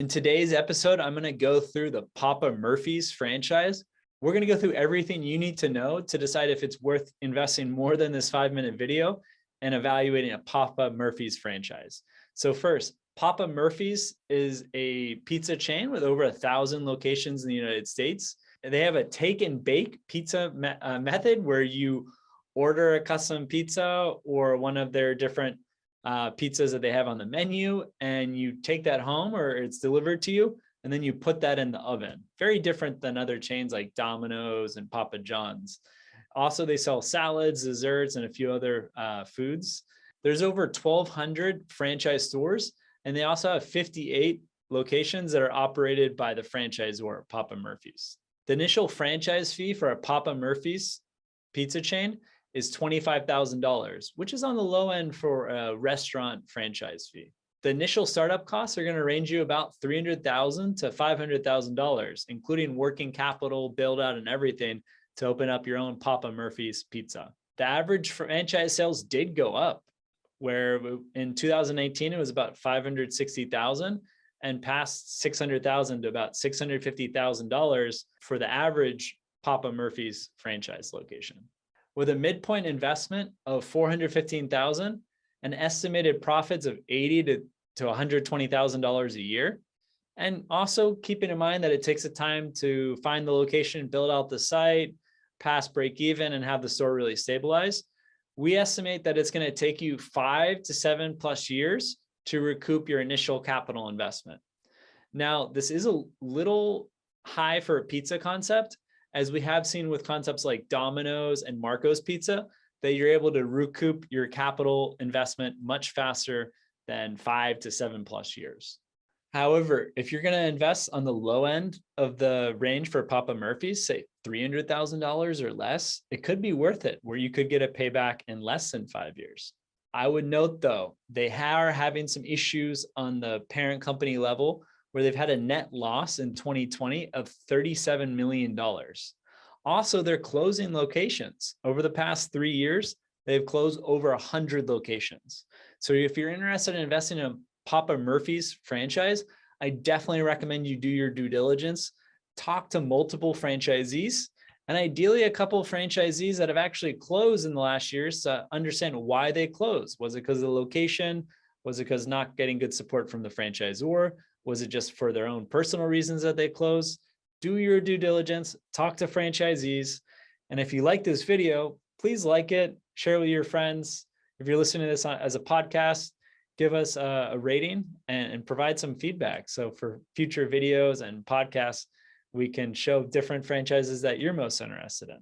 In today's episode, I'm going to go through the Papa Murphy's franchise. We're going to go through everything you need to know to decide if it's worth investing more than this 5-minute video and evaluating a Papa Murphy's franchise. So first, Papa Murphy's is a pizza chain with over 1,000 locations in the United States. They have a take and bake pizza method where you order a custom pizza or one of their different pizzas that they have on the menu, and you take that home or it's delivered to you, and then you put that in the oven. Very different than other chains like Domino's and Papa John's. Also, they sell salads, desserts, and a few other foods. There's over 1,200 franchise stores, and they also have 58 locations that are operated by the franchisor, Papa Murphy's. The initial franchise fee for a Papa Murphy's pizza chain is $25,000, which is on the low end for a restaurant franchise fee. The initial startup costs are going to range you about $300,000 to $500,000, including working capital, build out, and everything to open up your own Papa Murphy's pizza. The average franchise sales did go up, where in 2018 it was about $560,000 and past $600,000 to about $650,000 for the average Papa Murphy's franchise location. With a midpoint investment of $415,000 and estimated profits of $80,000 to $120,000 a year. And also keeping in mind that it takes a time to find the location, build out the site, pass break even, and have the store really stabilize. We estimate that it's going to take you 5 to 7+ years to recoup your initial capital investment. Now, this is a little high for a pizza concept, as we have seen with concepts like Domino's and Marco's Pizza, that you're able to recoup your capital investment much faster than 5 to 7+ years. However, if you're going to invest on the low end of the range for Papa Murphy's, say $300,000 or less, it could be worth it, where you could get a payback in less than 5 years. I would note, though, they are having some issues on the parent company level, where they've had a net loss in 2020 of $37 million. Also, they're closing locations. Over the past 3 years, they've closed over 100 locations. So if you're interested in investing in a Papa Murphy's franchise, I definitely recommend you do your due diligence, talk to multiple franchisees, and ideally a couple of franchisees that have actually closed in the last years to understand why they closed. Was it because of the location? Was it because not getting good support from the franchisor? Was it just for their own personal reasons that they closed? Do your due diligence, talk to franchisees. And if you like this video, please like it, share it with your friends. If you're listening to this as a podcast, give us a rating and provide some feedback. So for future videos and podcasts, we can show different franchises that you're most interested in.